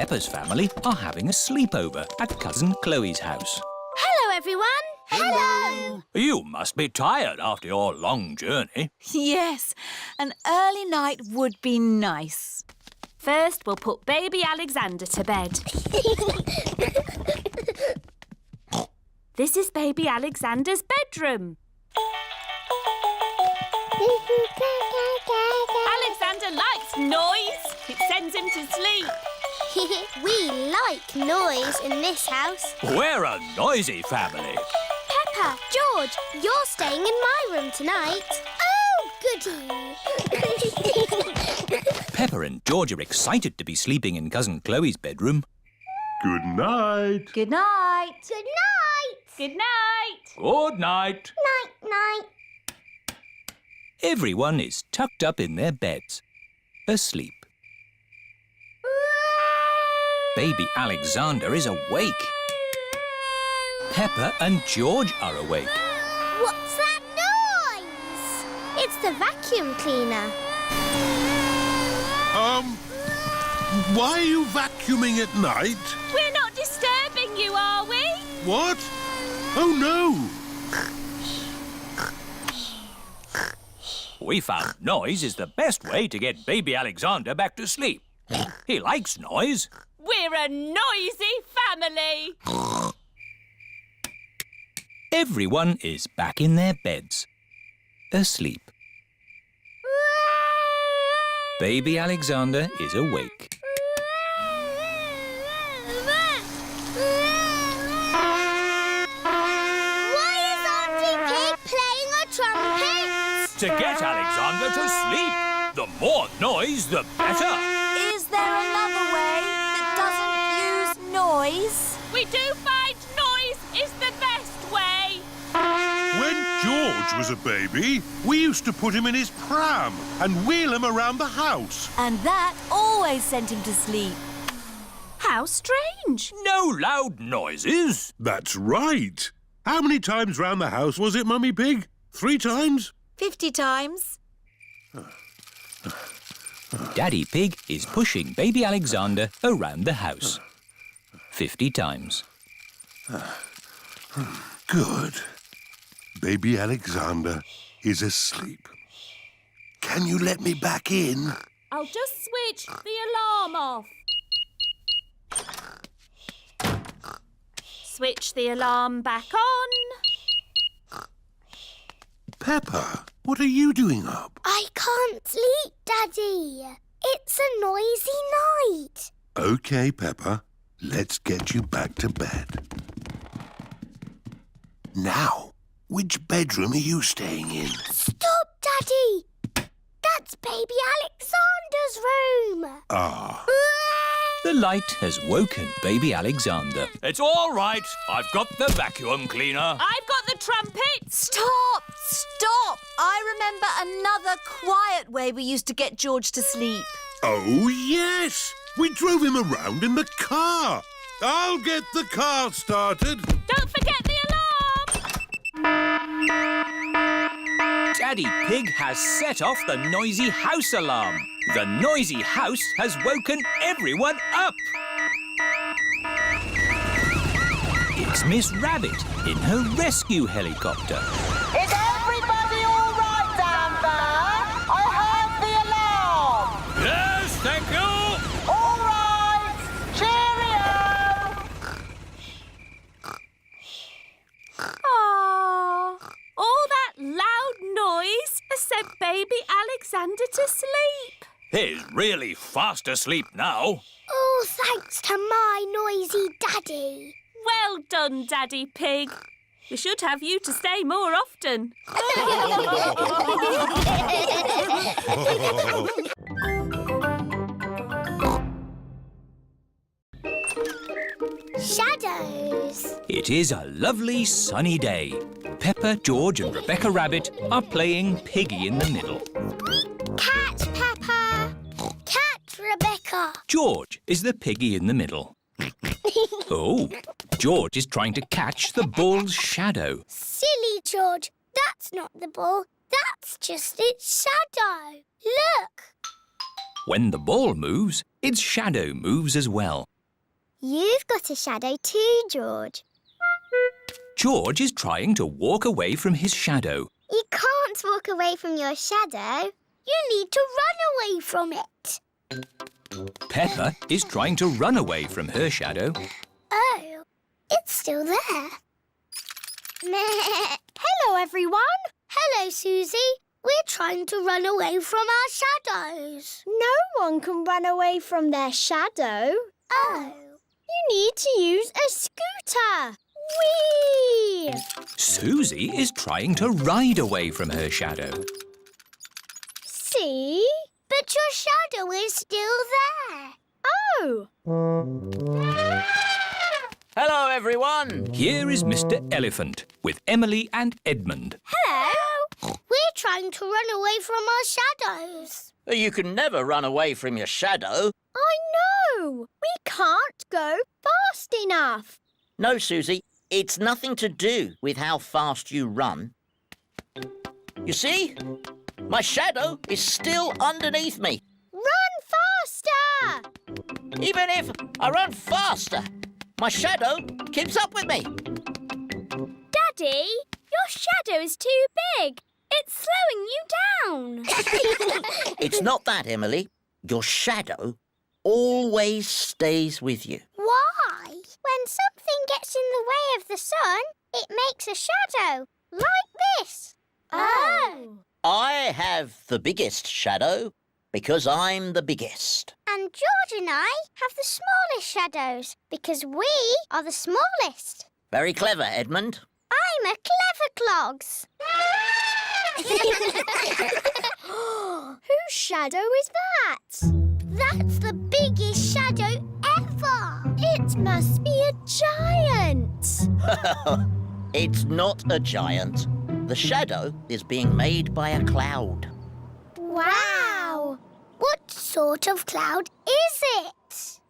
Peppa's family are having a sleepover at Cousin Chloe's house. Hello, everyone. Hello. You must be tired after your long journey. Yes, an early night would be nice. First, we'll put baby Alexander to bed. This is baby Alexander's bedroom. Alexander likes noise. It sends him to sleep. We like noise in this house. We're a noisy family. Peppa, George, you're staying in my room tonight. Oh, goody. Peppa and George are excited to be sleeping in Cousin Chloe's bedroom. Good night. Good night. Good night. Good night. Good night. Night. Everyone is tucked up in their beds, asleep. Baby Alexander is awake. Peppa and George are awake. What's that noise? It's the vacuum cleaner. Why are you vacuuming at night? We're not disturbing you, are we? What? Oh, no. We found noise is the best way to get baby Alexander back to sleep. He likes noise. We're a noisy family. Everyone is back in their beds, asleep. Baby Alexander is awake. Why is Auntie Pig playing a trumpet? To get Alexander to sleep. The more noise, the better. Is there another way that doesn't use noise? We do find noise is the best way. When George was a baby, we used to put him in his pram and wheel him around the house. And that always sent him to sleep. How strange. No loud noises. That's right. How many times round the house was it, Mummy Pig? 3 times? 50 times. Daddy Pig is pushing baby Alexander around the house. 50 times. Good. Baby Alexander is asleep. Can you let me back in? I'll just switch the alarm off. Switch the alarm back on. Peppa, what are you doing up? I can't sleep, Daddy. It's a noisy night. OK, Peppa. Let's get you back to bed. Now, which bedroom are you staying in? Stop, Daddy. That's baby Alexander's room. Ah. The light has woken baby Alexander. It's all right. I've got the vacuum cleaner. I've got the trumpet. Stop! Stop! I remember another quiet way we used to get George to sleep. Oh, yes. We drove him around in the car. I'll get the car started. Don't forget the alarm. Daddy Pig has set off the noisy house alarm. The noisy house has woken everyone up. It's Miss Rabbit in her rescue helicopter. Is everybody all right down there? I heard the alarm. Yes, thank you. All right. Cheerio. Aww. All that loud noise has sent baby Alexander to sleep. He's really fast asleep now. Oh, thanks to my noisy Daddy. Well done, Daddy Pig. We should have you to stay more often. Shadows. It is a lovely sunny day. Peppa, George and Rebecca Rabbit are playing Piggy in the middle. Cat Peppa. Cat Rebecca. George is the piggy in the middle. Oh, George is trying to catch the ball's shadow. Silly George. That's not the ball. That's just its shadow. Look. When the ball moves, its shadow moves as well. You've got a shadow too, George. George is trying to walk away from his shadow. You can't walk away from your shadow. You need to run away from it. Peppa is trying to run away from her shadow. Oh, it's still there. Hello, everyone. Hello, Suzy. We're trying to run away from our shadows. No one can run away from their shadow. Oh. You need to use a scooter. Whee! Suzy is trying to ride away from her shadow. See? But your shadow is still there. Oh! Hello, everyone. Here is Mr. Elephant with Emily and Edmund. Hello. We're trying to run away from our shadows. You can never run away from your shadow. I know. We can't go fast enough. No, Suzy, it's nothing to do with how fast you run. You see? My shadow is still underneath me. Run faster! Even if I run faster, my shadow keeps up with me. Daddy, your shadow is too big. It's slowing you down. It's not that, Emily. Your shadow always stays with you. Why? When something gets in the way of the sun, it makes a shadow, like this. Oh. I have the biggest shadow because I'm the biggest. And George and I have the smallest shadows because we are the smallest. Very clever, Edmund. I'm a clever clogs. Whose shadow is that? That's the biggest shadow ever. It must be a giant. It's not a giant. The shadow is being made by a cloud. Wow. What sort of cloud is it?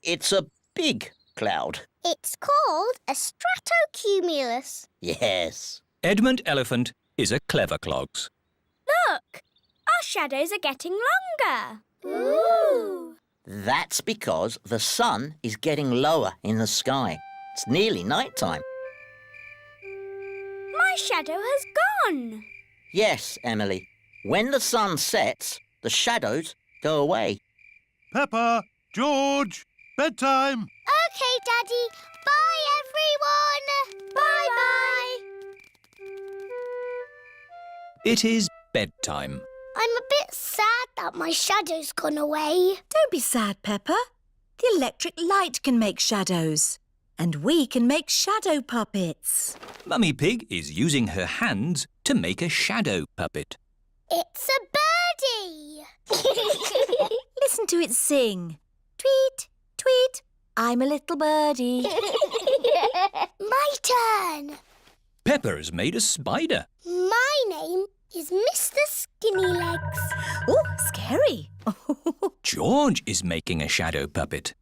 It's a big cloud. It's called a stratocumulus. Yes. Edmund Elephant is a clever clogs. Look, our shadows are getting longer. Ooh. That's because the sun is getting lower in the sky. It's nearly night time. My shadow has gone. Yes, Emily. When the sun sets, the shadows go away. Peppa, George, bedtime. OK, Daddy. Bye, everyone. Bye-bye. It is bedtime. I'm a bit sad that my shadow's gone away. Don't be sad, Peppa. The electric light can make shadows. And we can make shadow puppets. Mummy Pig is using her hands to make a shadow puppet. It's a birdie. Listen to it sing. Tweet, tweet, I'm a little birdie. My turn. Peppa has made a spider. My name is Mr. Skinny Legs. Oh, scary. George is making a shadow puppet.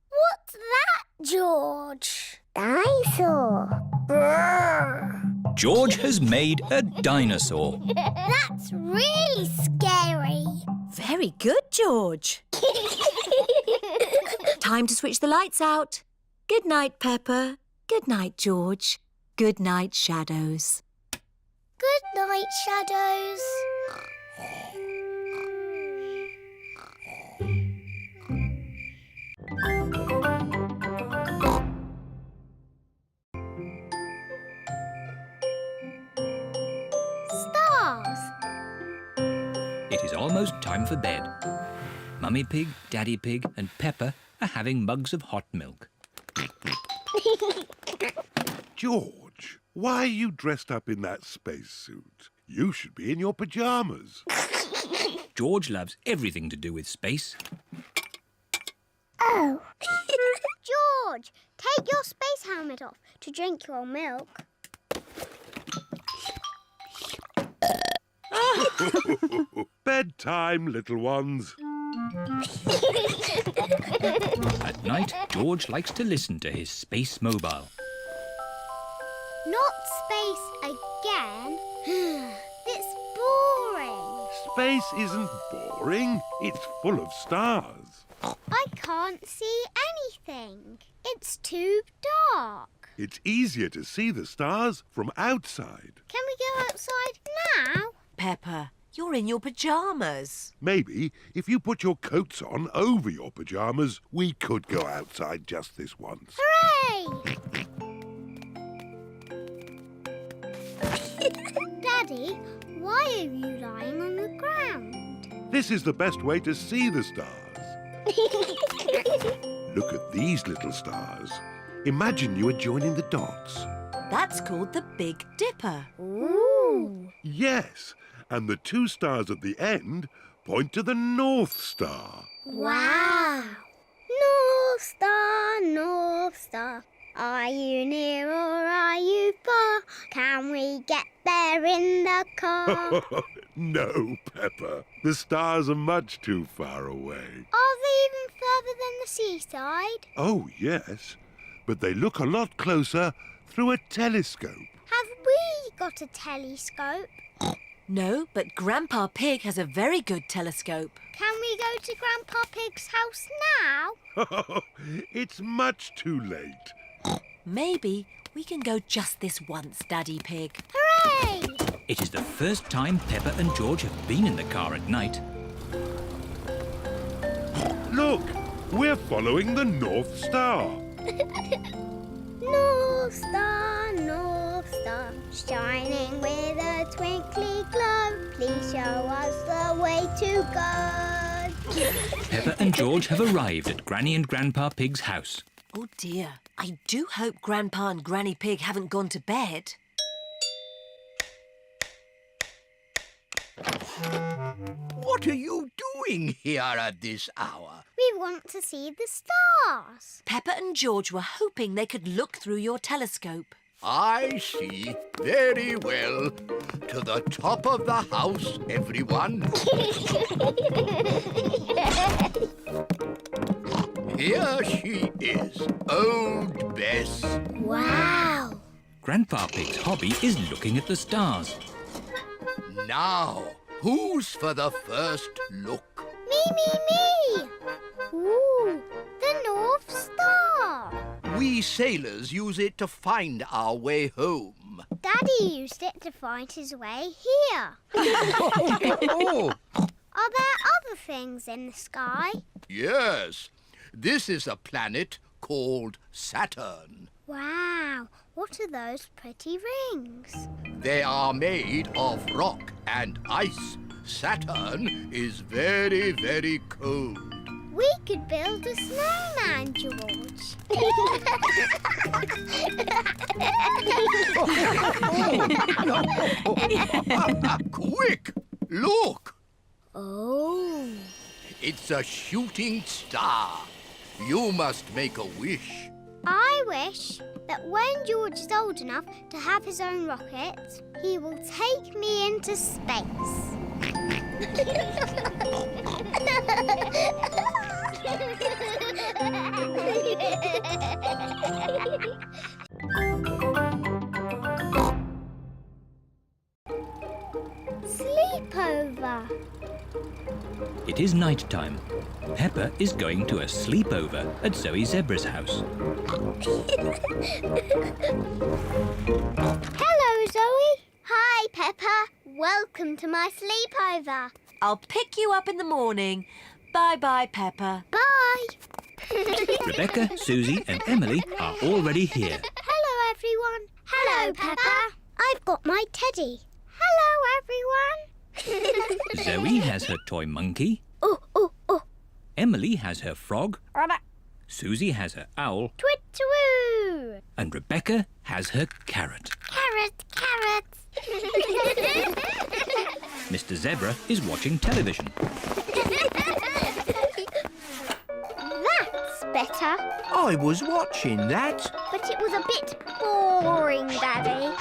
What's that, George? Dinosaur. Brrr. George has made a dinosaur. That's really scary. Very good, George. Time to switch the lights out. Good night, Peppa. Good night, George. Good night, shadows. Good night, shadows. Stars. It is almost time for bed. Mummy Pig, Daddy Pig and Peppa are having mugs of hot milk. George, why are you dressed up in that spacesuit? You should be in your pyjamas. George loves everything to do with space. Oh. George, take your space helmet off to drink your milk. Bedtime, little ones. At night, George likes to listen to his space mobile. Not space again. It's boring. Space isn't boring. It's full of stars. I can't see anything. It's too dark. It's easier to see the stars from outside. Can we go outside now? Peppa, you're in your pyjamas. Maybe if you put your coats on over your pyjamas, we could go outside just this once. Hooray! Daddy, why are you lying on the ground? This is the best way to see the stars. Look at these little stars. Imagine you are joining the dots. That's called the Big Dipper. Ooh! Yes, and the two stars at the end point to the North Star. Wow! North Star, are you near or are you far? Can we get there in the car? No, Peppa. The stars are much too far away. Are they even further than the seaside? Oh, yes, but they look a lot closer through a telescope. Have we got a telescope? No, but Grandpa Pig has a very good telescope. Can we go to Grandpa Pig's house now? It's much too late. Maybe we can go just this once, Daddy Pig. Hooray! It is the first time Peppa and George have been in the car at night. Look, we're following the North Star. North Star, shining with a twinkly glow. Please show us the way to go. Peppa and George have arrived at Granny and Grandpa Pig's house. Oh dear, I do hope Grandpa and Granny Pig haven't gone to bed. What are you doing here at this hour? We want to see the stars. Peppa and George were hoping they could look through your telescope. I see. Very well. To the top of the house, everyone. Here she is, old Bess. Wow! Grandpa Pig's hobby is looking at the stars. Now, who's for the first look? Me! Ooh, the North Star. We sailors use it to find our way home. Daddy used it to find his way here. Oh, Are there other things in the sky? yes. This is a planet called Saturn. Wow, what are those pretty rings? They are made of rock and ice. Saturn is very, very cold. We could build a snowman, George. Quick! Look! Oh. It's a shooting star. You must make a wish. I wish that when George is old enough to have his own rocket, he will take me into space. Sleepover. It is night time. Peppa is going to a sleepover at Zoe Zebra's house. Hello, Zoe. Hi, Peppa. Welcome to my sleepover. I'll pick you up in the morning. Bye-bye, Peppa. Bye. Rebecca, Susie and Emily are already here. Hello, everyone. Hello, Peppa. I've got my teddy. Hello, everyone. Zoe has her toy monkey. Oh. Emily has her frog. Susie has her owl. Twit-twoo. And Rebecca has her carrot. Carrot. Mr. Zebra is watching television. That's better. I was watching that. But it was a bit boring, Daddy.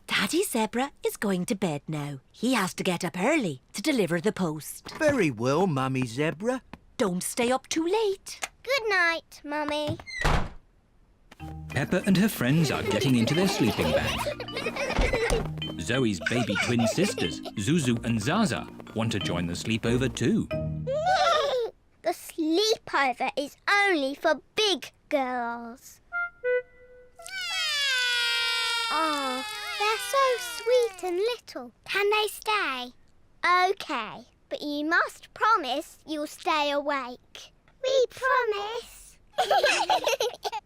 Daddy Zebra is going to bed now. He has to get up early to deliver the post. Very well, Mummy Zebra. Don't stay up too late. Good night, Mummy. Peppa and her friends are getting into their sleeping bag. Zoe's baby twin sisters, Zuzu and Zaza, want to join the sleepover too. sleepover is only for big girls. Oh, they're so sweet and little. Can they stay? OK, but you must promise you'll stay awake. We promise.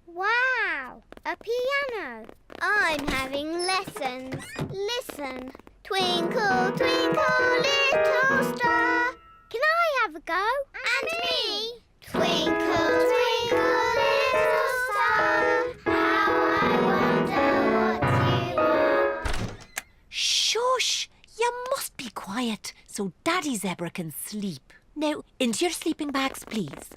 Wow, a piano. I'm having lessons. Listen. Twinkle, twinkle, little star. Can I have a go? And me. Twinkle, twinkle, little star. How I wonder what you are. Shush! You must be quiet so Daddy Zebra can sleep. Now, into your sleeping bags, please.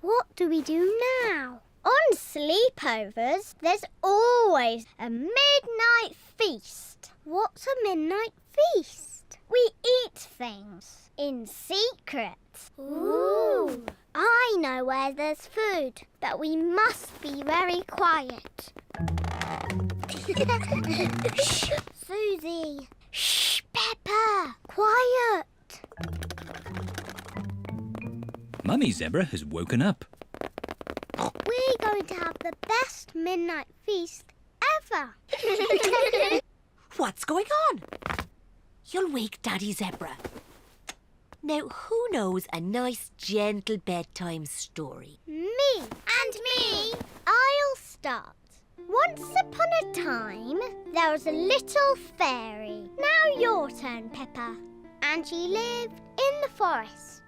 What do we do now? On sleepovers, there's always a midnight feast. What's a midnight feast? We eat things in secret. Ooh! I know where there's food, but we must be very quiet. Shh, Suzy. Shh, Peppa. Quiet. Mummy Zebra has woken up. We're going to have the best midnight feast ever. What's going on? You'll wake Daddy Zebra. Now, who knows a nice, gentle bedtime story? Me. And me. I'll start. Once upon a time, there was a little fairy. Now your turn, Peppa. And she lived in the forest.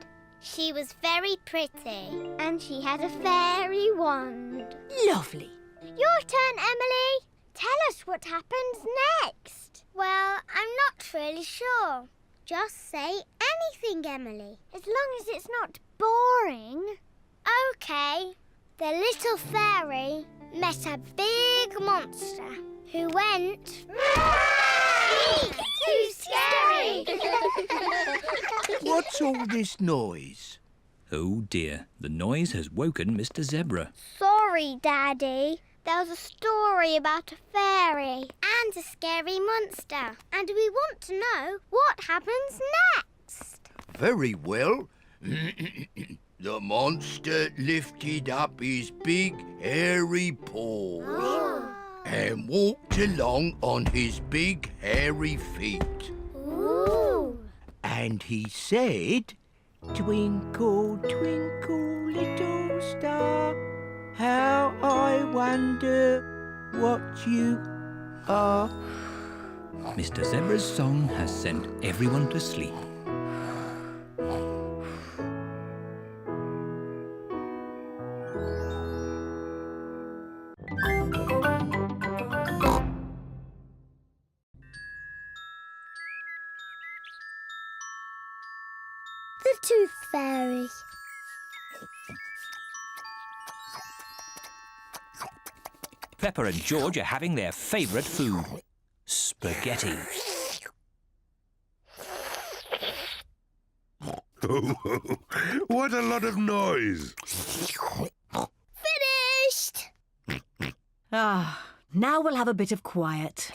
She was very pretty, and she had a fairy wand. Lovely. Your turn, Emily. Tell us what happens next. Well, I'm not really sure. Just say anything, Emily, as long as it's not boring. OK. The little fairy met a big monster who went... Too scary! What's all this noise? Oh dear, the noise has woken Mr. Zebra. Sorry, Daddy. There was a story about a fairy and a scary monster, and we want to know what happens next. Very well. The monster lifted up his big hairy paws and walked along on his big hairy feet. Ooh. And he said, "Twinkle, twinkle, little star, how I wonder what you are." Mr. Zebra's song has sent everyone to sleep. The Tooth Fairy. Peppa and George are having their favourite food, spaghetti. Oh, what a lot of noise! Finished! Ah, now we'll have a bit of quiet.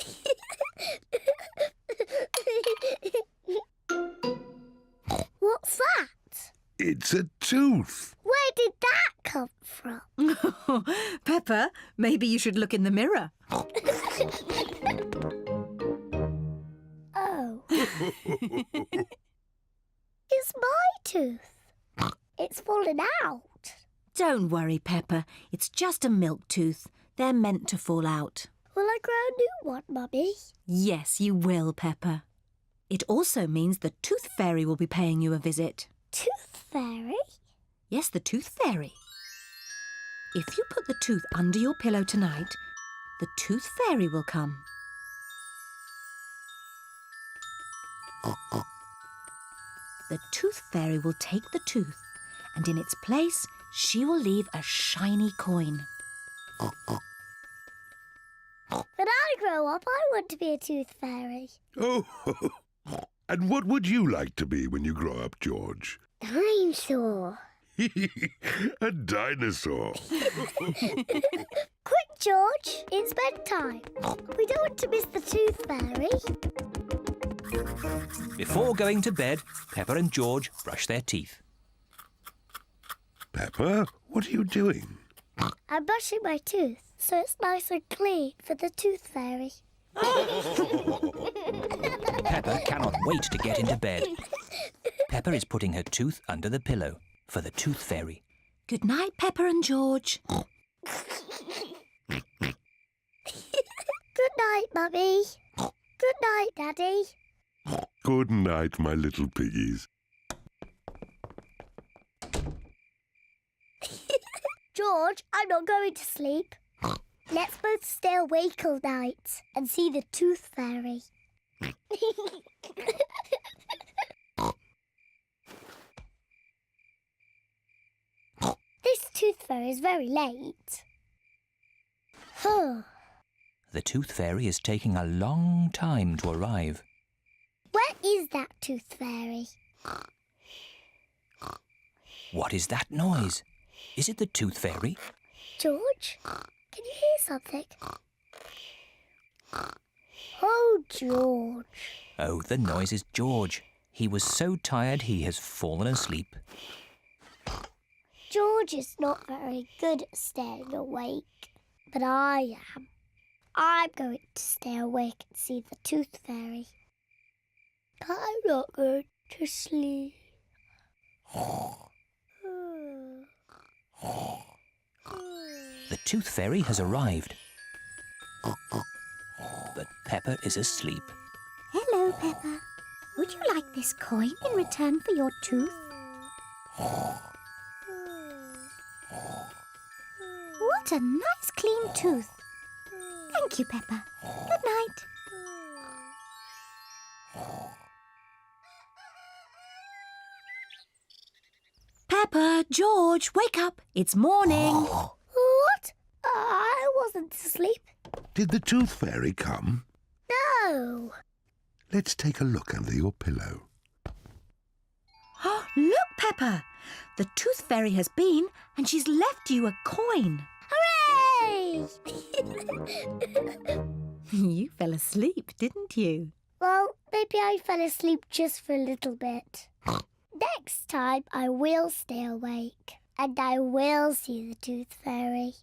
What's that? It's a tooth. Where did that come from? Peppa, maybe you should look in the mirror. Oh. It's my tooth. It's fallen out. Don't worry, Peppa. It's just a milk tooth. They're meant to fall out. Will I grow a new one, Mummy? Yes, you will, Peppa. It also means the Tooth Fairy will be paying you a visit. Tooth Fairy? Yes, the Tooth Fairy. If you put the tooth under your pillow tonight, the Tooth Fairy will come. The Tooth Fairy will take the tooth, and in its place, she will leave a shiny coin. When I grow up, I want to be a tooth fairy. Oh, and what would you like to be when you grow up, George? Dinosaur. A dinosaur. Quick, George, it's bedtime. We don't want to miss the tooth fairy. Before going to bed, Peppa and George brush their teeth. Peppa, what are you doing? I'm brushing my tooth so it's nice and clean for the tooth fairy. Peppa cannot wait to get into bed. Peppa is putting her tooth under the pillow for the tooth fairy. Good night, Peppa and George. Good night, Mummy. Good night, Daddy. Good night, my little piggies. George, I'm not going to sleep. Let's both stay awake all night and see the tooth fairy. This tooth fairy is very late. The tooth fairy is taking a long time to arrive. Where is that tooth fairy? What is that noise? Is it the tooth fairy? George, can you hear something? Oh, George. Oh, the noise is George. He was so tired he has fallen asleep. George is not very good at staying awake, but I am. I'm going to stay awake and see the tooth fairy. But I'm not going to sleep. The tooth fairy has arrived. But Peppa is asleep. Hello, Peppa. Would you like this coin in return for your tooth? What a nice clean tooth. Thank you, Peppa. Good night. Peppa, George, wake up. It's morning. What? I wasn't asleep. Did the tooth fairy come? No. Let's take a look under your pillow. Look, Peppa. The tooth fairy has been and she's left you a coin. Hooray! You fell asleep, didn't you? Well, maybe I fell asleep just for a little bit. Next time I will stay awake and I will see the tooth fairy.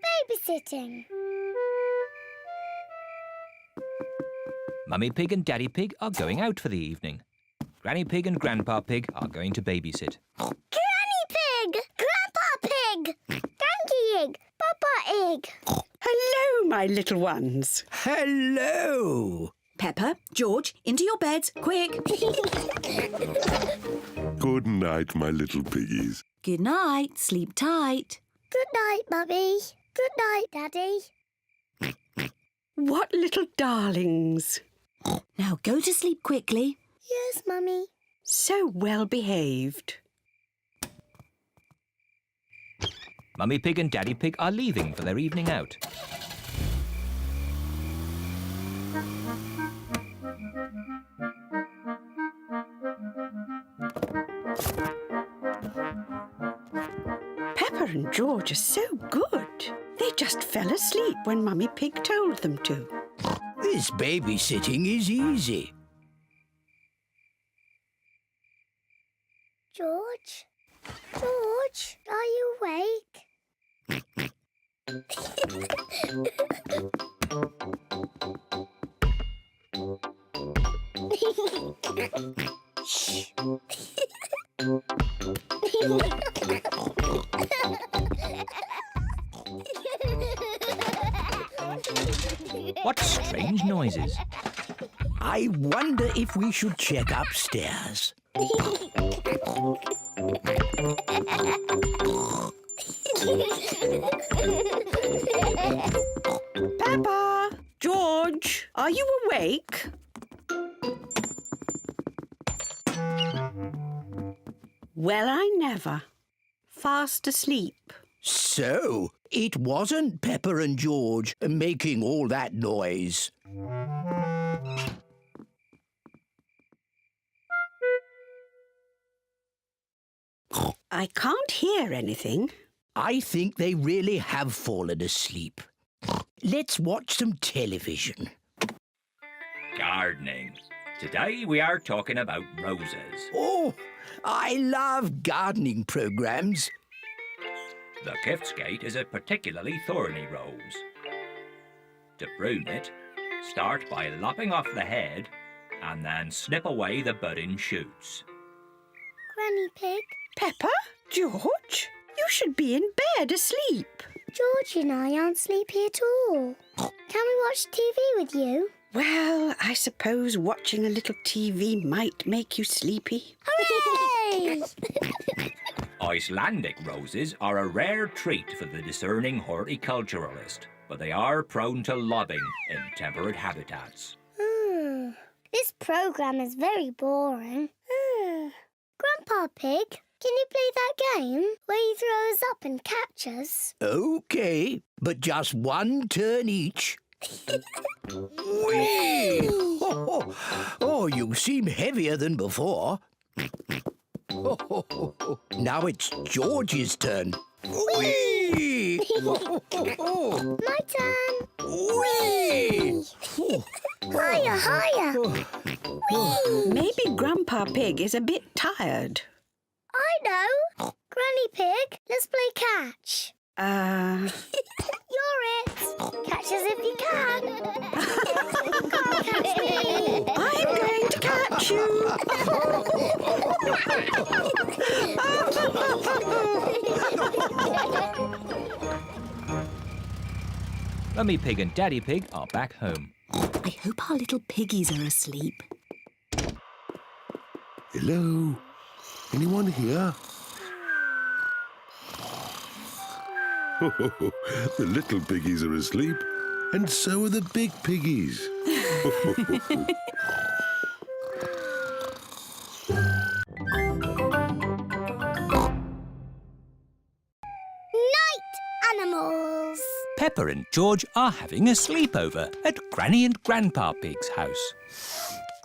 Babysitting. Mummy Pig and Daddy Pig are going out for the evening. Granny Pig and Grandpa Pig are going to babysit. Granny Pig! Grandpa Pig! Granky Egg! Papa Egg! Hello, my little ones. Hello! Peppa, George, into your beds, quick. Good night, my little piggies. Good night, sleep tight. Good night, Mummy. Good night, Daddy. What little darlings. Now go to sleep quickly. Yes, Mummy. So well behaved. Mummy Pig and Daddy Pig are leaving for their evening out. Peppa and George are so good. They just fell asleep when Mummy Pig told them to. This babysitting is easy. George? George, are you awake? Shh. What strange noises. I wonder if we should check upstairs. Peppa! George, are you awake? Well, I never. Fast asleep. So, it wasn't Peppa and George making all that noise. '" 'Peppa, 'George, are you awake?" "So, it wasn't Peppa and George making all that noise." '" 'Peppa, 'George, are you awake?" 'So, it wasn't Peppa and George making all that noise." 'Peppa, 'George, are you awake?" 'So, it wasn't Peppa and George making all that noise." I can't hear anything. I think they really have fallen asleep. Let's watch some television. Gardening. Today we are talking about roses. Oh, I love gardening programmes. The Giftsgate is a particularly thorny rose. To prune it, start by lopping off the head and then snip away the budding shoots. Granny Pig, Peppa? George? You should be in bed asleep. George and I aren't sleepy at all. Can we watch TV with you? Well, I suppose watching a little TV might make you sleepy. Hooray! Icelandic roses are a rare treat for the discerning horticulturalist, but they are prone to lobbing in temperate habitats. This programme is very boring. Grandpa Pig, can you play that game where you throw us up and catch us? OK, but just one turn each. Whee! Oh, you seem heavier than before. Now it's George's turn. Whee! My turn. Whee! Higher, higher. Whee! Maybe Grandpa Pig is a bit tired. I know. Granny Pig, let's play catch. You're it. Catch us if you can. Can't catch me. I'm going to catch you. Mummy Pig and Daddy Pig are back home. I hope our little piggies are asleep. Hello? Anyone here? The little piggies are asleep, and so are the big piggies. Night animals. Peppa and George are having a sleepover at Granny and Grandpa Pig's house.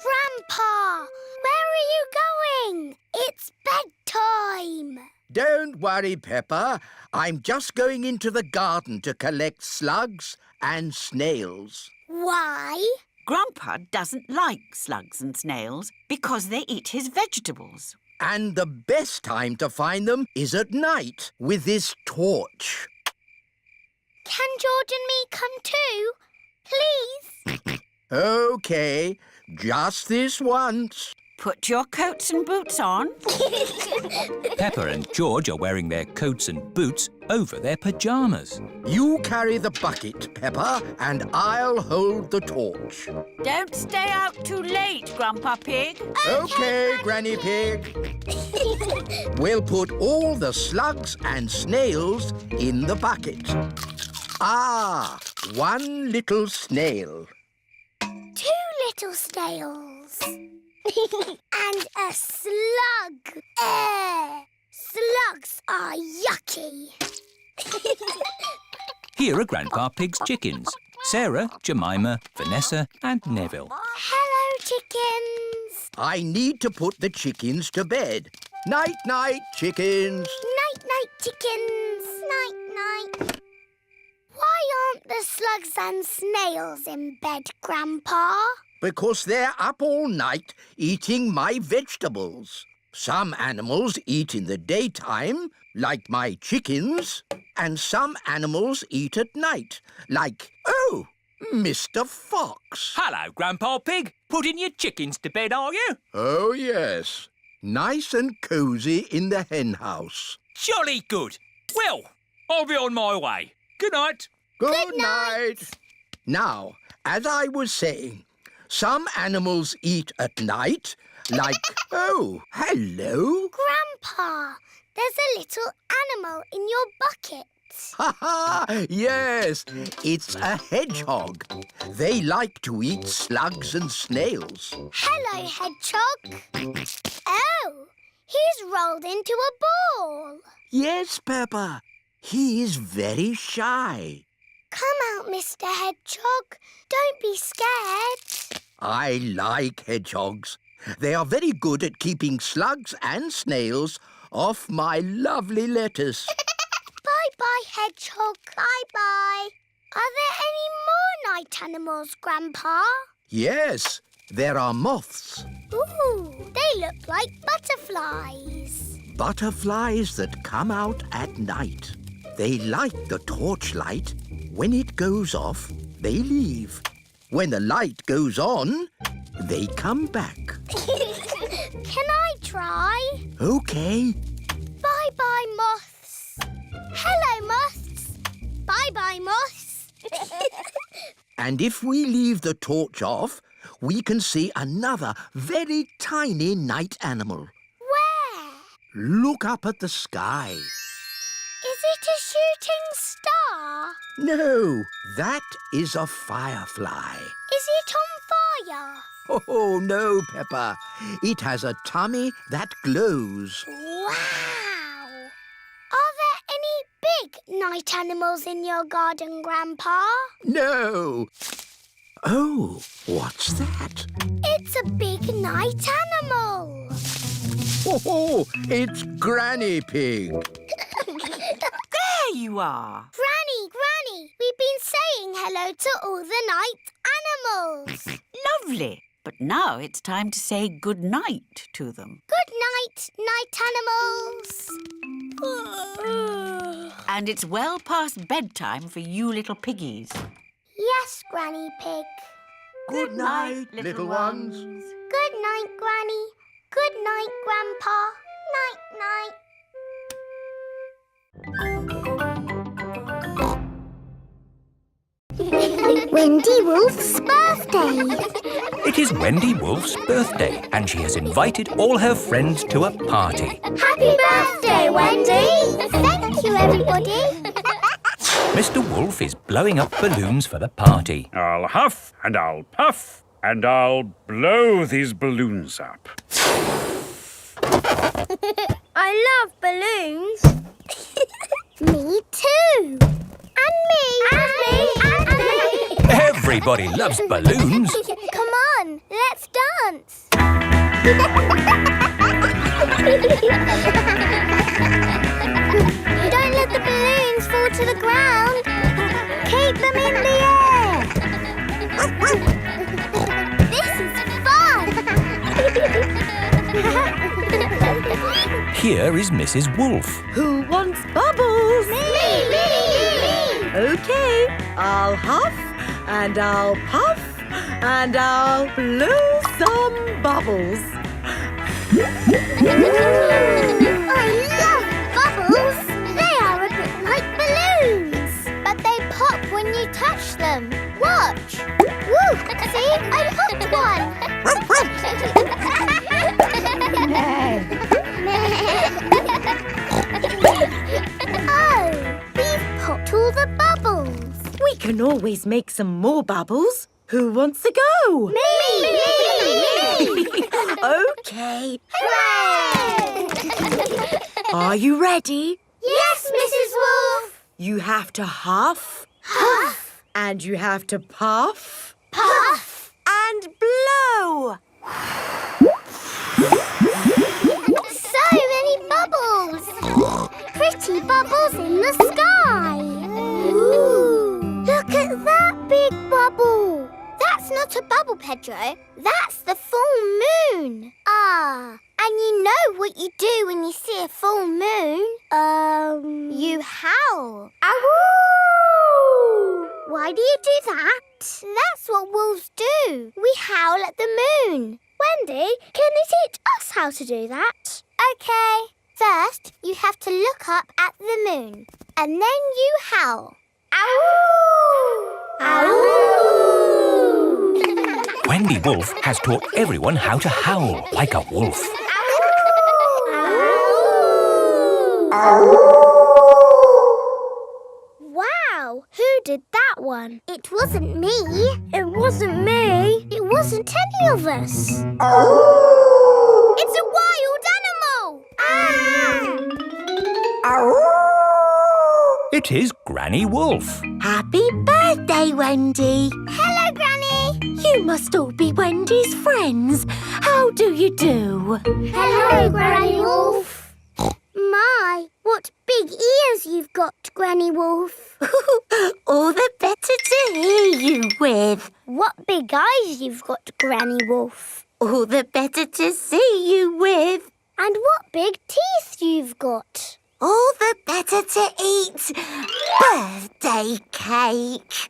Grandpa, where are you going? It's bedtime. Don't worry, Peppa. I'm just going into the garden to collect slugs and snails. Why? Grandpa doesn't like slugs and snails because they eat his vegetables. And the best time to find them is at night with this torch. Can George and me come too? Please? OK, just this once. Put your coats and boots on. Peppa and George are wearing their coats and boots over their pyjamas. You carry the bucket, Peppa, and I'll hold the torch. Don't stay out too late, Grandpa Pig. OK, Granny Pig. We'll put all the slugs and snails in the bucket. Ah, one little snail. 2 little snails. And a slug. Slugs are yucky. Here are Grandpa Pig's chickens. Sarah, Jemima, Vanessa and Neville. Hello, chickens. I need to put the chickens to bed. Night-night, chickens. Night-night, chickens. Night-night. Why aren't the slugs and snails in bed, Grandpa? Because they're up all night eating my vegetables. Some animals eat in the daytime, like my chickens, and some animals eat at night, like, Mr. Fox. Hello, Grandpa Pig. Putting your chickens to bed, are you? Oh, yes. Nice and cosy in the hen house. Jolly good. Well, I'll be on my way. Good night. Good night. Now, as I was saying, some animals eat at night, like... Oh, hello. Grandpa, there's a little animal in your bucket. Ha ha! Yes, it's a hedgehog. They like to eat slugs and snails. Hello, hedgehog. Oh, he's rolled into a ball. Yes, Peppa. He is very shy. Come out, Mr. Hedgehog. Don't be scared. I like hedgehogs. They are very good at keeping slugs and snails off my lovely lettuce. Bye-bye, hedgehog. Bye-bye. Are there any more night animals, Grandpa? Yes, there are moths. Ooh, they look like butterflies. Butterflies that come out at night. They like the torchlight. When it goes off, they leave. When the light goes on, they come back. Can I try? OK. Bye-bye, moths. Hello, moths. Bye-bye, moths. And if we leave the torch off, we can see another very tiny night animal. Where? Look up at the sky. Is it a shooting star? No, that is a firefly. Is it on fire? Oh, no, Peppa. It has a tummy that glows. Wow! Are there any big night animals in your garden, Grandpa? No. Oh, what's that? It's a big night animal. Oh, it's Granny Pig. There you are. Granny, we've been saying hello to all the night animals. Lovely. But now it's time to say good night to them. Good night, night animals. And it's well past bedtime for you little piggies. Yes, Granny Pig. Good night, little ones. Good night, Granny. Good night, Grandpa. Night-night. Wendy Wolf's birthday. It is Wendy Wolf's birthday, and she has invited all her friends to a party. Happy birthday, Wendy. Thank you, everybody. Mr. Wolf is blowing up balloons for the party. I'll huff and I'll puff and I'll blow these balloons up. I love balloons. Me too. And me. And me. And me. Everybody loves balloons. Come on, let's dance. Don't let the balloons fall to the ground. Keep them in the air. This is fun. Here is Mrs. Wolf. Who wants bubbles? Me. OK, I'll huff and I'll puff and I'll blow some bubbles. I love bubbles. They are a bit like balloons, but they pop when you touch them. Watch. Woo! See, I popped one. Oh, we've popped all the bubbles. We can always make some more bubbles. Who wants to go? Me! OK. Hooray! Are you ready? Yes, Mrs. Wolf. You have to huff. Huff. And you have to puff. Puff. And blow. So many bubbles. Pretty bubbles in the sky. Ooh. Look at that big bubble. That's not a bubble, Pedro. That's the full moon. Ah, and you know what you do when you see a full moon? You howl. Ow! Why do you do that? That's what wolves do. We howl at the moon. Wendy, can you teach us how to do that? OK. First, you have to look up at the moon. And then you howl. Ow! Ow! Wendy Wolf has taught everyone how to howl like a wolf. Wow, who did that one? It wasn't me. It wasn't me. It wasn't any of us. It's a wild animal. It is Granny Wolf. Happy birthday, Wendy. Hello, Granny. You must all be Wendy's friends. How do you do? Hello, Granny Wolf. My, what big ears you've got, Granny Wolf. All the better to hear you with. What big eyes you've got, Granny Wolf. All the better to see you with. And what big teeth you've got. All the better to eat birthday cake.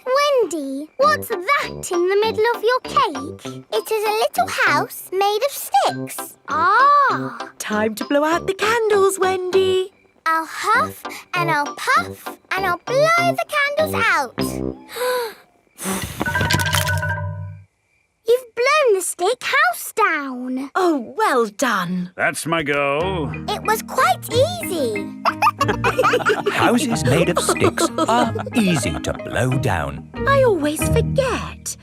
Wendy, what's that in the middle of your cake? It is a little house made of sticks. Ah! Time to blow out the candles, Wendy. I'll huff and I'll puff and I'll blow the candles out. You've blown the stick house down. Oh, well done. That's my go. It was quite easy. Houses made of sticks are easy to blow down. I always forget.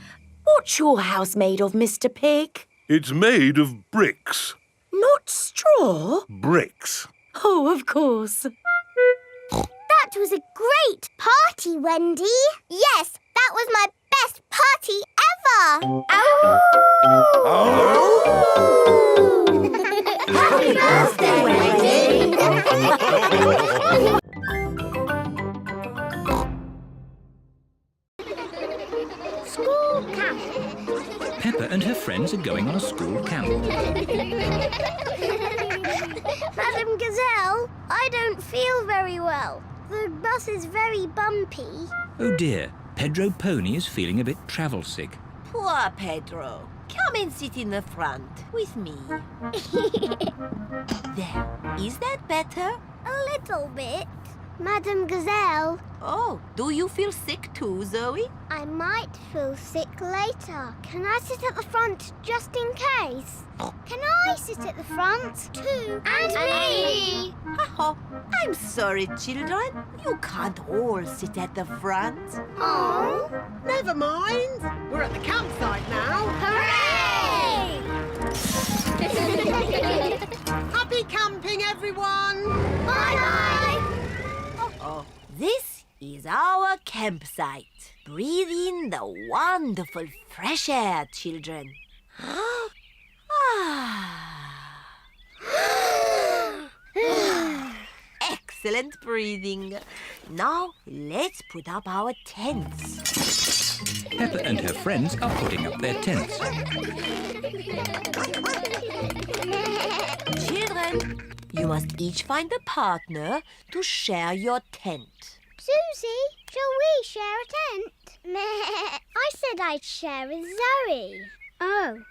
What's your house made of, Mr. Pig? It's made of bricks. Not straw? Bricks. Oh, of course. That was a great party, Wendy. Yes, that was my best party ever. Happy birthday, Wendy. School camp. Peppa and her friends are going on a school camp. Madam Gazelle, I don't feel very well. The bus is very bumpy. Oh dear, Pedro Pony is feeling a bit travel sick. Poor Pedro. Come and sit in the front with me. There. Is that better? A little bit. Madam Gazelle. Oh, do you feel sick too, Zoe? I might feel sick later. Can I sit at the front just in case? Can I sit at the front too? And me! Oh, I'm sorry, children. You can't all sit at the front. Oh! Never mind. We're at the campsite now. Hooray! Happy camping, everyone. Bye-bye! Oh, this is our campsite. Breathe in the wonderful fresh air, children. Excellent breathing. Now, let's put up our tents. Peppa and her friends are putting up their tents. Children, you must each find a partner to share your tent. Suzy, shall we share a tent? I said I'd share with Zoe. Oh,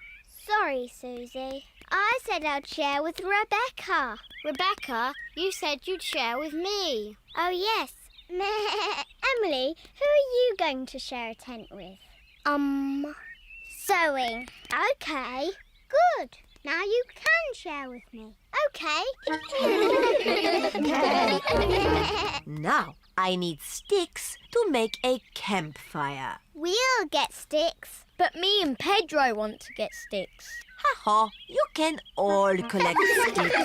sorry, Suzy. I said I'd share with Rebecca. Rebecca, you said you'd share with me. Oh, yes. Emily, who are you going to share a tent with? Zoe. Okay, good. Now you can share with me. Okay. Now, I need sticks to make a campfire. We'll get sticks. But me and Pedro want to get sticks. Ha-ha, you can all collect sticks.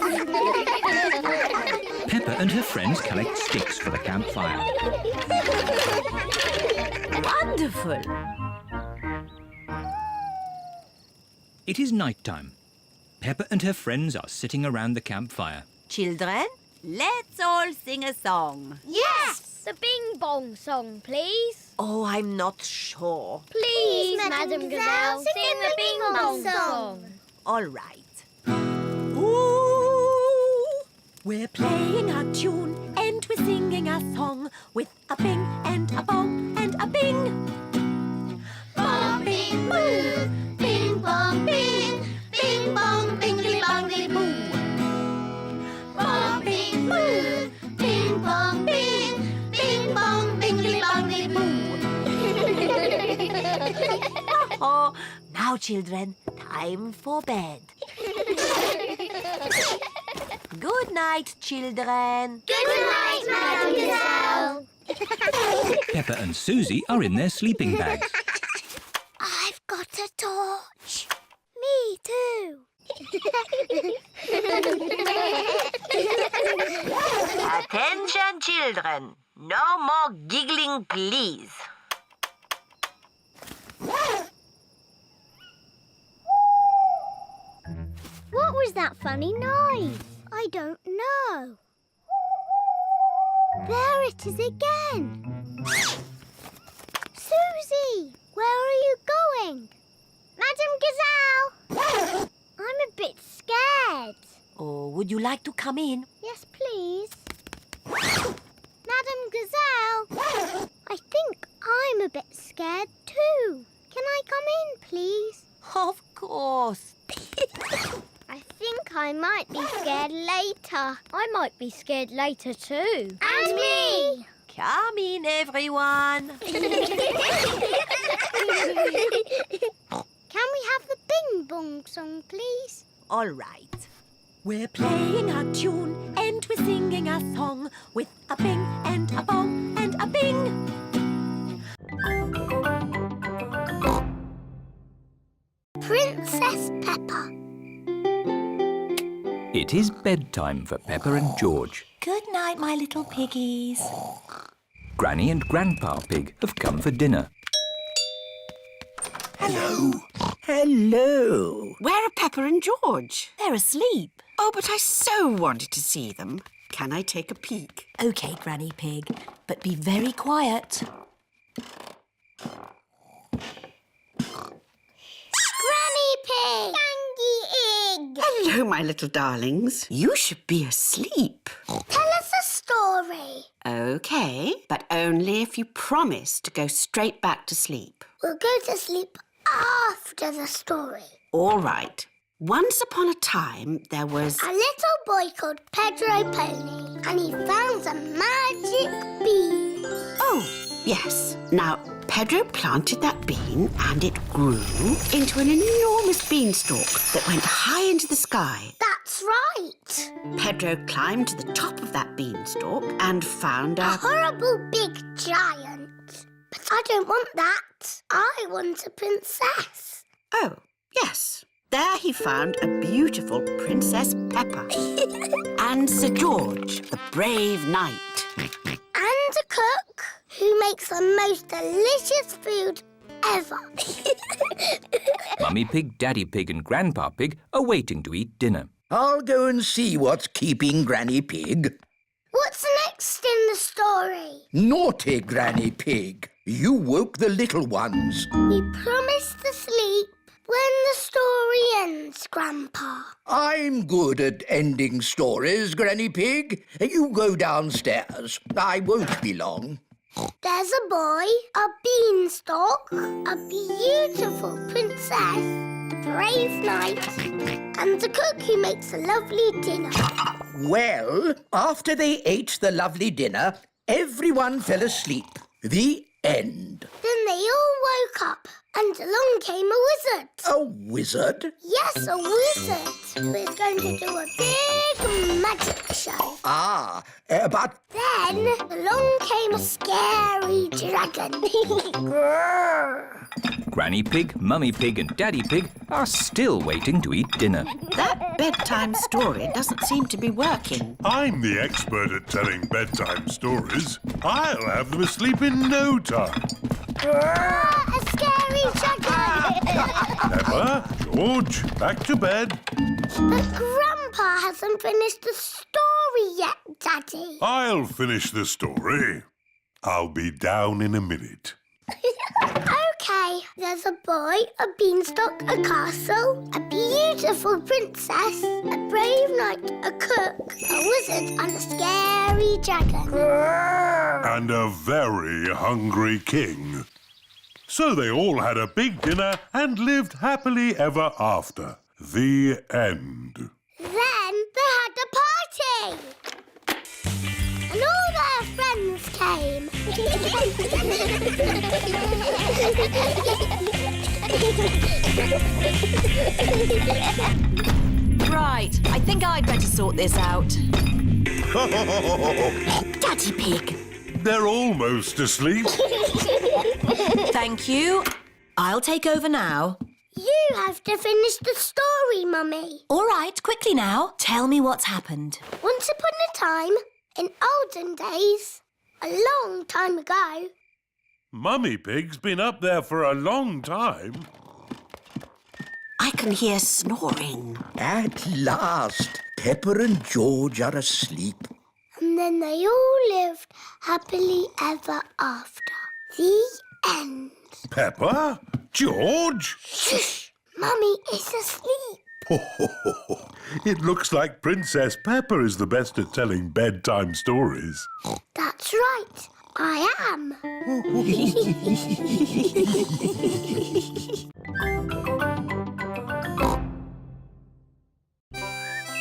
Peppa and her friends collect sticks for the campfire. Wonderful. It is night time. Peppa and her friends are sitting around the campfire. Children, let's all sing a song. Yes! The Bing Bong song, please. Oh, I'm not sure. Please, Madam Gazelle, sing the Bing Bong song. All right. Ooh, we're playing a tune and we're singing a song with a bing and a bong and a bing. Bong, bing, boo. Bing, bong, bing. Bing, bong, bingly, bongly, boo. Bong, bing, boo. Bing, bong, bing. Bing, bong, bingly, bongly, boo. Oh, now, children, time for bed. Good night, children. Good night, Madam Gazelle. Peppa and Suzy are in their sleeping bags. I've got a torch. Me too. Attention, children. No more giggling, please. that funny noise? I don't know. There it is again. Suzy, where are you going? Madam Gazelle! I'm a bit scared. Oh, would you like to come in? Yes, please. Madam Gazelle, I think I'm a bit scared too. Can I come in, please? Of course. I think I might be scared later. I might be scared later too. And me! Come in, everyone. Can we have the Bing Bong song, please? All right. We're playing a tune and we're singing a song with a bing and a bong and a bing. Princess Peppa. It is bedtime for Peppa and George. Good night, my little piggies. Granny and Grandpa Pig have come for dinner. Hello. Hello. Where are Peppa and George? They're asleep. Oh, but I so wanted to see them. Can I take a peek? OK, Granny Pig, but be very quiet. Granny Pig! Gangy Egg! Hello, my little darlings. You should be asleep. Tell us a story. OK, but only if you promise to go straight back to sleep. We'll go to sleep after the story. All right. Once upon a time, there was... A little boy called Pedro Pony, and he found a magic bean. Oh, yes. Now, Pedro planted that bean and it grew into an enormous beanstalk that went high into the sky. That's right. Pedro climbed to the top of that beanstalk and found a horrible big giant. But I don't want that. I want a princess. Oh, yes. There he found a beautiful Princess Peppa and Sir George, the brave knight. And a cook who makes the most delicious food ever. Mummy Pig, Daddy Pig and Grandpa Pig are waiting to eat dinner. I'll go and see what's keeping Granny Pig. What's next in the story? Naughty Granny Pig. You woke the little ones. We promised to sleep when the story ends, Grandpa. I'm good at ending stories, Granny Pig. You go downstairs. I won't be long. There's a boy, a beanstalk, a beautiful princess, a brave knight, and a cook who makes a lovely dinner. Well, after they ate the lovely dinner, everyone fell asleep. The end. Then they all woke up, and along came a wizard. A wizard? Yes, a wizard who is going to do a big magic show. Ah, but... Then along came a scary dragon. Granny Pig, Mummy Pig and Daddy Pig are still waiting to eat dinner. That bedtime story doesn't seem to be working. I'm the expert at telling bedtime stories. I'll have them asleep in no time. A scary dragon. Peppa, George, back to bed. But Grandpa hasn't finished the story yet, Daddy. I'll finish the story. I'll be down in a minute. OK, there's a boy, a beanstalk, a castle, a beautiful princess, a brave knight, a cook, a wizard and a scary dragon. And a very hungry king. So they all had a big dinner and lived happily ever after. The end. Then they had a party. And all their friends came. Right, I think I'd better sort this out. Daddy Pig. They're almost asleep. Thank you. I'll take over now. You have to finish the story, Mummy. All right, quickly now. Tell me what's happened. Once upon a time, in olden days, a long time ago... Mummy Pig's been up there for a long time. I can can hear snoring. At last, Peppa and George are asleep. And then they all lived happily ever after. The end. Peppa? George? Shush! Mummy is asleep. It looks like Princess Peppa is the best at telling bedtime stories. That's right. I am.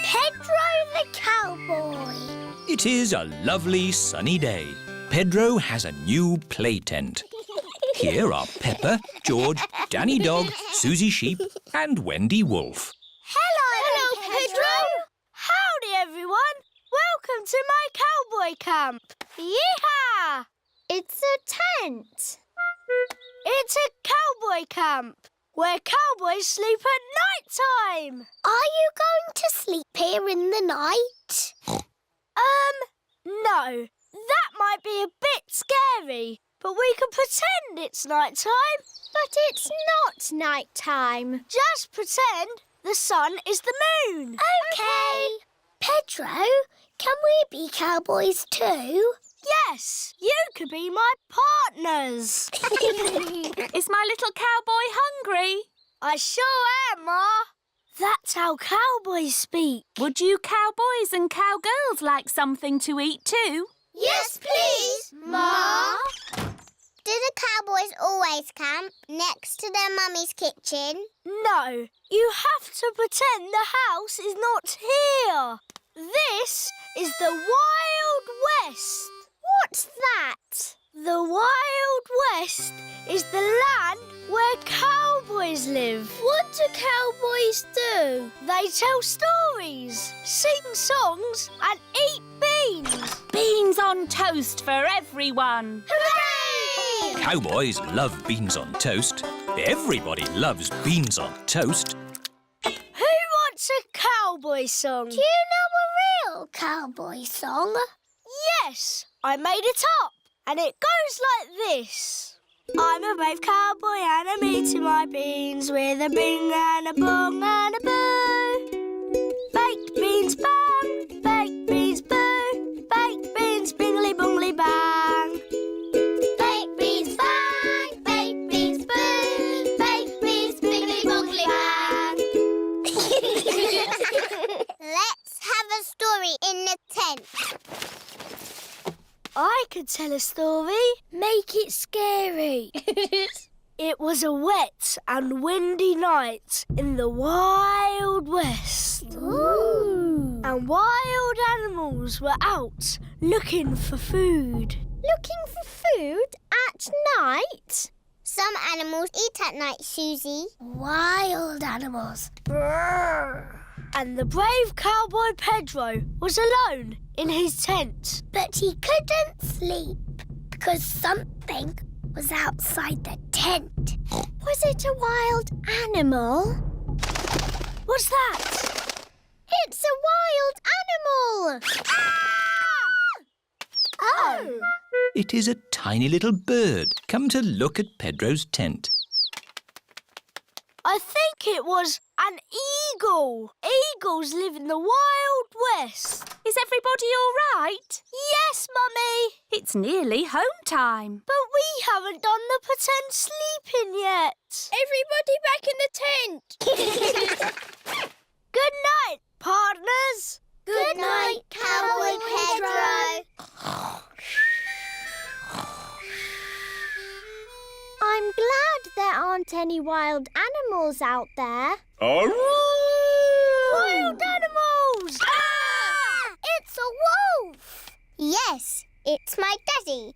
Pedro the Cowboy. It is a lovely sunny day. Pedro has a new play tent. Here are Peppa, George, Danny Dog, Suzy Sheep and Wendy Wolf. Hello, Pedro. Howdy, everyone. Welcome to my cowboy camp. Yeehaw! It's a tent. It's a cowboy camp where cowboys sleep at night time. Are you going to sleep here in the night? No. That might be a bit scary, but we can pretend it's night time. But it's not night time. Just pretend the sun is the moon. Okay. Pedro, can we be cowboys too? Yes, you could be my partners. Is my little cowboy hungry? I sure am, Ma. That's how cowboys speak. Would you cowboys and cowgirls like something to eat too? Yes, please, Ma. Do the cowboys always camp next to their mummy's kitchen? No, you have to pretend the house is not here. This is the Wild West. What's that? The Wild West is the land where cowboys live. What do cowboys do? They tell stories, sing songs and eat beans. Beans on toast for everyone. Hooray! Cowboys love beans on toast. Everybody loves beans on toast. Who wants a cowboy song? Do you know a real cowboy song? Yes, I made it up. And it goes like this. I'm a brave cowboy and I'm eating my beans with a bing and a bong and a boo. Baked beans bang, baked beans boo, baked beans bingly bongly bang. Baked beans bang, baked beans boo, baked beans bingly bongly bang. Let's have a story in the tent. I could tell a story. Make it scary. It was a wet and windy night in the Wild West. Ooh. And wild animals were out looking for food. Looking for food at night? Some animals eat at night, Suzy. Wild animals. Brrr. And the brave cowboy Pedro was alone in his tent. But he couldn't sleep because something was outside the tent. Was it a wild animal? What's that? It's a wild animal! Ah! Oh! It is a tiny little bird come to look at Pedro's tent. I think it was an eagle. Eagles live in the Wild West. Is everybody all right? Yes, Mummy. It's nearly home time. But we haven't done the pretend sleeping yet. Everybody back in the tent. Good night, partners. Good night, Cowboy Pedro. I'm glad there aren't any wild animals out there. Wild animals! Ah! It's a wolf! Yes, it's my daddy.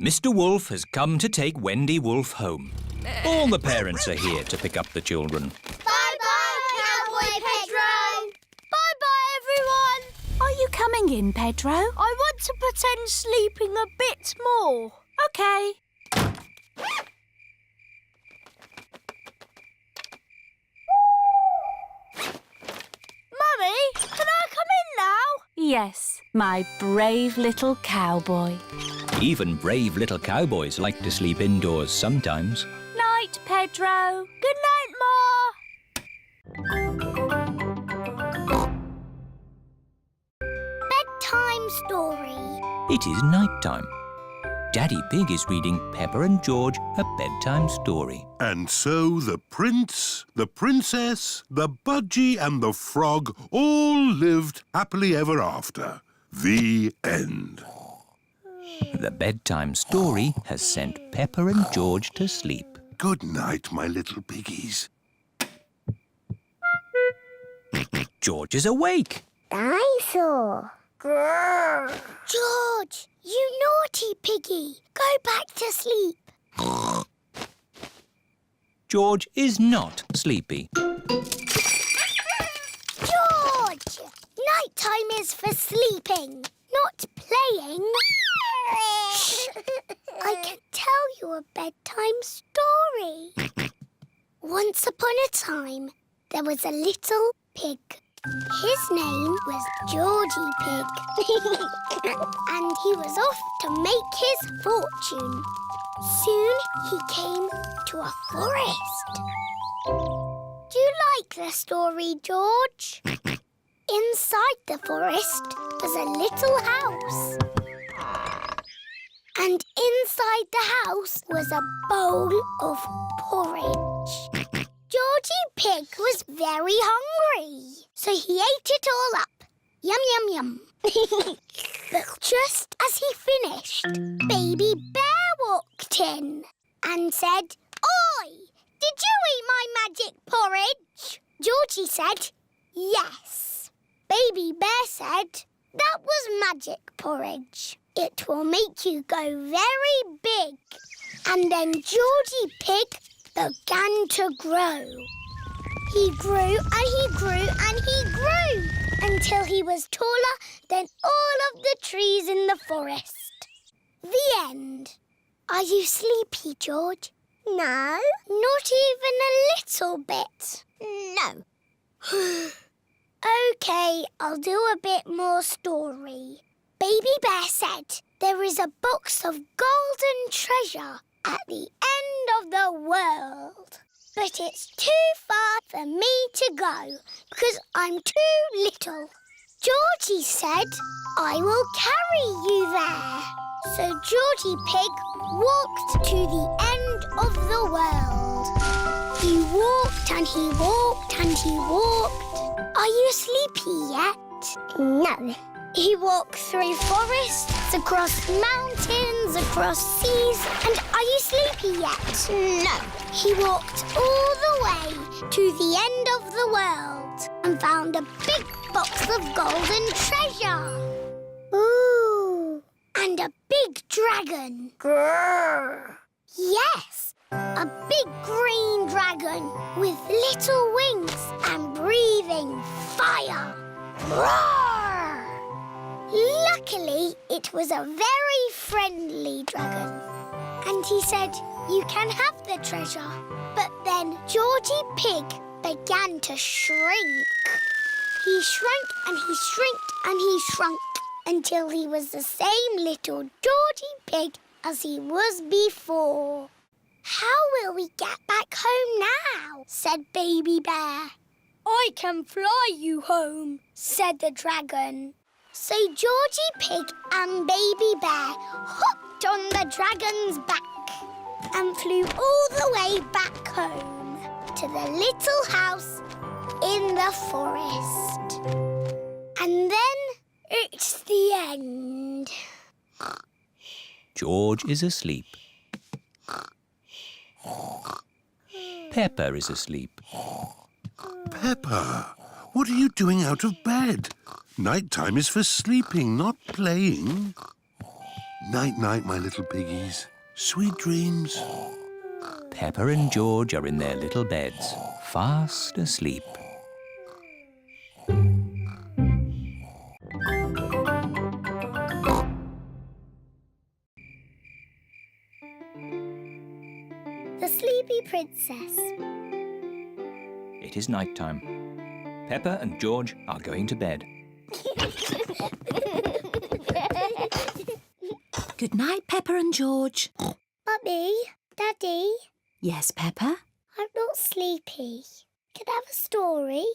Mr. Wolf has come to take Wendy Wolf home. All the parents are here to pick up the children. Bye-bye, Cowboy Pedro. Bye-bye, everyone. Are you coming in, Pedro? I want to pretend sleeping a bit more. OK. Mummy, can I come in now? Yes, my brave little cowboy. Even brave little cowboys like to sleep indoors sometimes. Night, night, Pedro. Good night, Ma. Bedtime Story. It is night time. Daddy Pig is reading Peppa and George a bedtime story. And so the prince, the princess, the budgie and the frog all lived happily ever after. The end. The bedtime story has sent Peppa and George to sleep. Good night, my little piggies. George is awake. Dinosaur. George, you naughty piggy. Go back to sleep. George is not sleepy. George! Nighttime is for sleeping, not playing. Shh. I can tell you a bedtime story. Once upon a time, there was a little pig. His name was Georgie Pig. And he was off to make his fortune. Soon he came to a forest. Do you like the story, George? Inside the forest was a little house. And inside the house was a bowl of porridge. Georgie Pig was very hungry, so he ate it all up. Yum, yum, yum. But just as he finished, Baby Bear walked in and said, "Oi, did you eat my magic porridge?" Georgie said, "Yes." Baby Bear said, "That was magic porridge. It will make you go very big." And then Georgie Pig began to grow. He grew and he grew and he grew until he was taller than all of the trees in the forest. The end. Are you sleepy, George? No. Not even a little bit? No. OK, I'll do a bit more story. Baby Bear said there is a box of golden treasure at the end of the world. But it's too far for me to go because I'm too little. Georgie said, "I will carry you there." So Georgie Pig walked to the end of the world. He walked and he walked and he walked. Are you sleepy yet? No. He walked through forests, across mountains, across seas. And are you sleepy yet? No. He walked all the way to the end of the world and found a big box of golden treasure. Ooh. And a big dragon. Grrr. Yes, a big green dragon with little wings and breathing fire. Roar! Luckily, it was a very friendly dragon. And he said, "You can have the treasure." But then Georgie Pig began to shrink. He shrank and he shrinked and he shrunk until he was the same little Georgie Pig as he was before. "How will we get back home now?" said Baby Bear. "I can fly you home," said the dragon. So Georgie Pig and Baby Bear hopped on the dragon's back and flew all the way back home to the little house in the forest. And then it's the end. George is asleep. Peppa is asleep. Peppa, what are you doing out of bed? Nighttime is for sleeping, not playing. Night-night, my little piggies. Sweet dreams. Peppa and George are in their little beds, fast asleep. The Sleepy Princess. It is night time. Peppa and George are going to bed. Good night, Peppa and George. Mummy, Daddy, Yes, Peppa? I'm not sleepy. Can I have a story?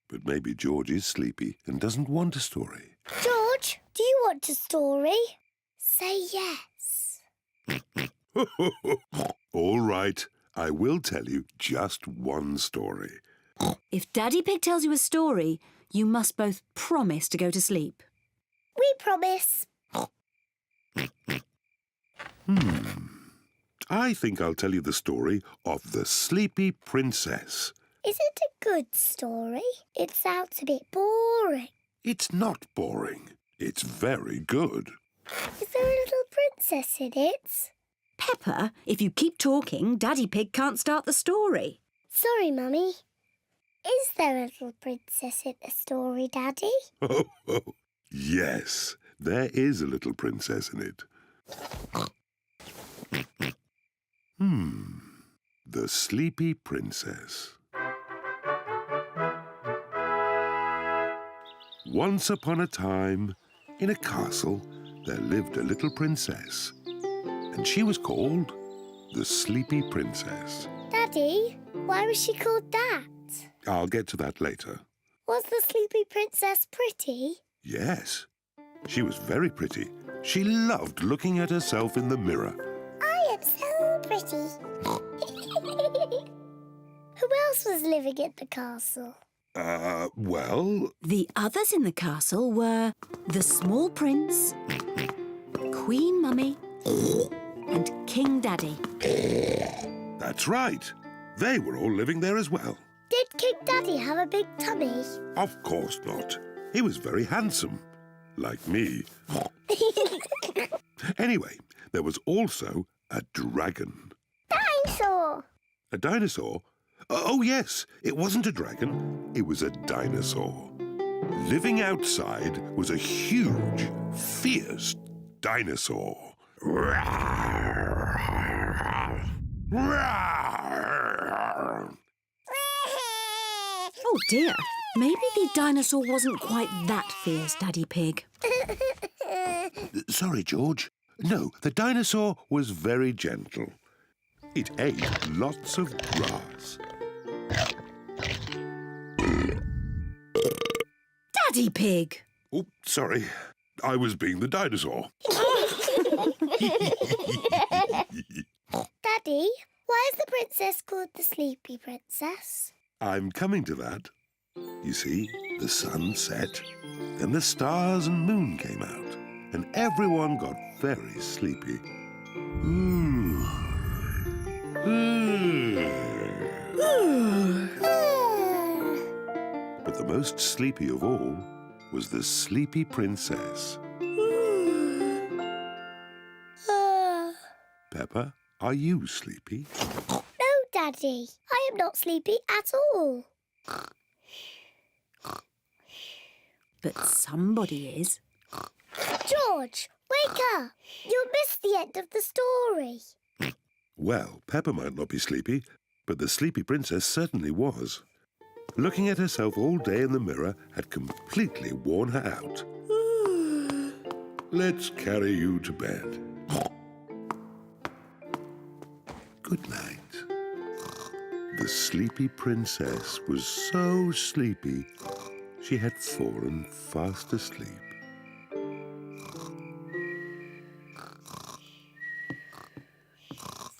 But maybe George is sleepy and doesn't want a story. George, do you want a story? Say yes. All right, I will tell you just one story. If Daddy Pig tells you a story, you must both promise to go to sleep. We promise. I think I'll tell you the story of the Sleepy Princess. Is it a good story? It sounds a bit boring. It's not boring. It's very good. Is there a little princess in it? Peppa, if you keep talking, Daddy Pig can't start the story. Sorry, Mummy. Is there a little princess in the story, Daddy? Oh, yes, there is a little princess in it. The Sleepy Princess. Once upon a time, in a castle, there lived a little princess, and she was called the Sleepy Princess. Daddy, why was she called that? I'll get to that later. Was the Sleepy Princess pretty? Yes, she was very pretty. She loved looking at herself in the mirror. I am so pretty. Who else was living in the castle? Well... The others in the castle were the small prince, Queen Mummy, and King Daddy. That's right. They were all living there as well. Did King Daddy have a big tummy? Of course not. He was very handsome. Like me. Anyway, there was also a dragon. Dinosaur! A dinosaur? Oh, yes. It wasn't a dragon. It was a dinosaur. Living outside was a huge, fierce dinosaur. Oh dear, maybe the dinosaur wasn't quite that fierce, Daddy Pig. Sorry, George. No, the dinosaur was very gentle. It ate lots of grass. Daddy Pig! Oh, sorry. I was being the dinosaur. Daddy, why is the princess called the Sleepy Princess? I'm coming to that. You see, the sun set, then the stars and moon came out, and everyone got very sleepy. But the most sleepy of all was the Sleepy Princess. Peppa, are you sleepy? No, Daddy. I am not sleepy at all. But somebody is. George, wake up. You'll miss the end of the story. Well, Peppa might not be sleepy, but the Sleepy Princess certainly was. Looking at herself all day in the mirror had completely worn her out. Let's carry you to bed. Good night. The Sleepy Princess was so sleepy, she had fallen fast asleep.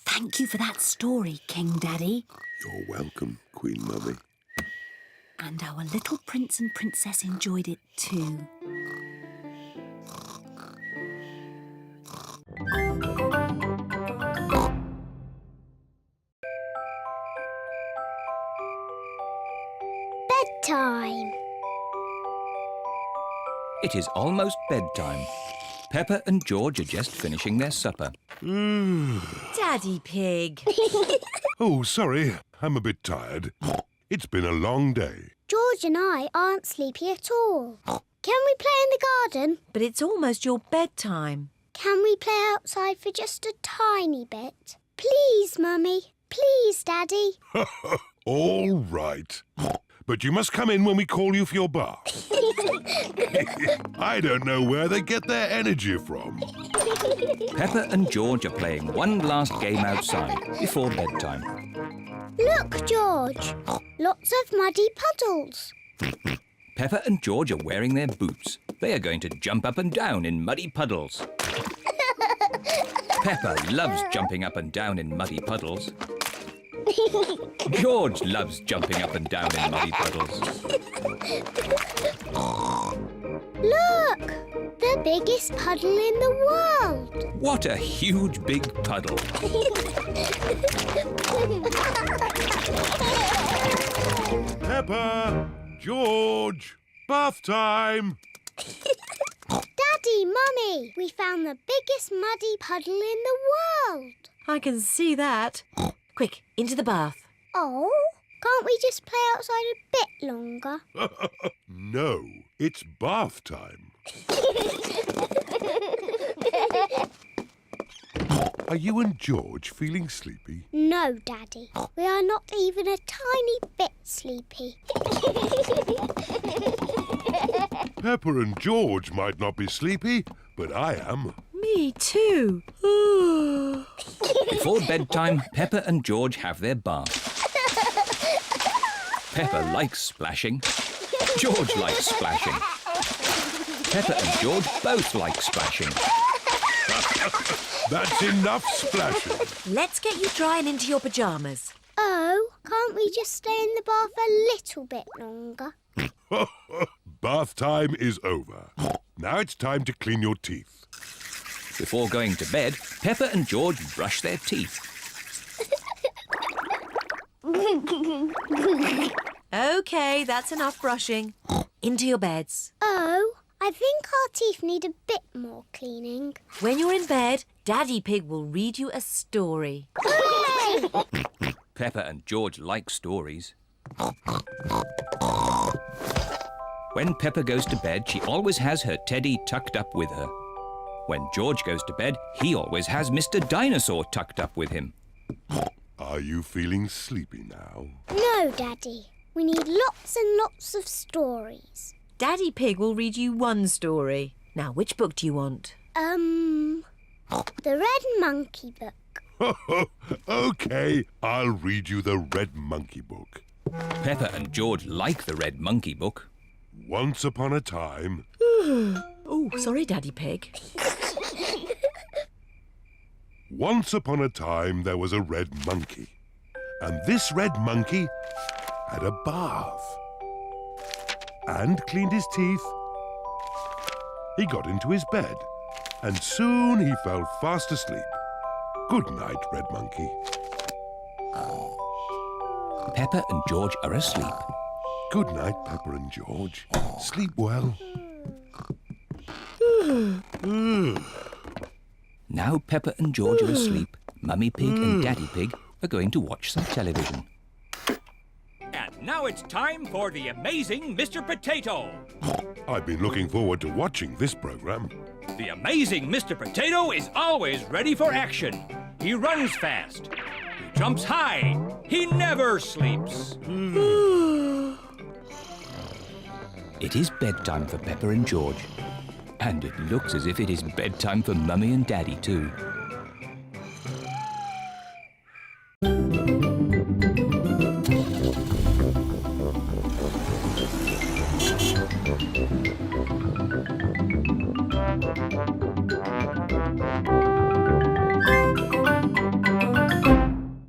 Thank you for that story, King Daddy. You're welcome, Queen Mummy. And our little prince and princess enjoyed it too. Bedtime. It is almost bedtime. Peppa and George are just finishing their supper. Daddy Pig. Oh, sorry. I'm a bit tired. It's been a long day. George and I aren't sleepy at all. Can we play in the garden? But it's almost your bedtime. Can we play outside for just a tiny bit? Please, Mummy. Please, Daddy. All right. but you must come in when we call you for your bath. I don't know where they get their energy from. Peppa and George are playing one last game outside before bedtime. Look, George. Lots of muddy puddles. Peppa and George are wearing their boots. They are going to jump up and down in muddy puddles. Peppa loves jumping up and down in muddy puddles. George loves jumping up and down in muddy puddles. Look! The biggest puddle in the world. What a huge big puddle. Peppa! George! Bath time! Daddy, Mummy, we found the biggest muddy puddle in the world. I can see that. Quick, into the bath. Oh, can't we just play outside a bit longer? No, it's bath time. Are you and George feeling sleepy? No, Daddy. We are not even a tiny bit sleepy. Peppa and George might not be sleepy, but I am. Me too. Before bedtime, Peppa and George have their bath. Peppa likes splashing. George likes splashing. Peppa and George both like splashing. That's enough splashing. Let's get you dry and into your pyjamas. Oh, can't we just stay in the bath a little bit longer? Bath time is over. Now it's time to clean your teeth. Before going to bed, Peppa and George brush their teeth. OK, that's enough brushing. Into your beds. Oh, I think our teeth need a bit more cleaning. When you're in bed, Daddy Pig will read you a story. Hooray! Peppa and George like stories. When Peppa goes to bed, she always has her teddy tucked up with her. When George goes to bed, he always has Mr. Dinosaur tucked up with him. Are you feeling sleepy now? No, Daddy. We need lots and lots of stories. Daddy Pig will read you one story. Now, which book do you want? The Red Monkey book. OK, I'll read you the Red Monkey book. Peppa and George like the Red Monkey book. Once upon a time... Oh, sorry, Daddy Pig. Once upon a time there was a red monkey. And this red monkey had a bath. And cleaned his teeth. He got into his bed. And soon he fell fast asleep. Good night, Red Monkey. Peppa and George are asleep. Good night, Peppa and George. Sleep well. Now Peppa and George are asleep, Mummy Pig and Daddy Pig are going to watch some television. And now it's time for the amazing Mr. Potato. I've been looking forward to watching this programme. The amazing Mr. Potato is always ready for action. He runs fast. He jumps high. He never sleeps. It is bedtime for Peppa and George. And it looks as if it is bedtime for Mummy and Daddy too.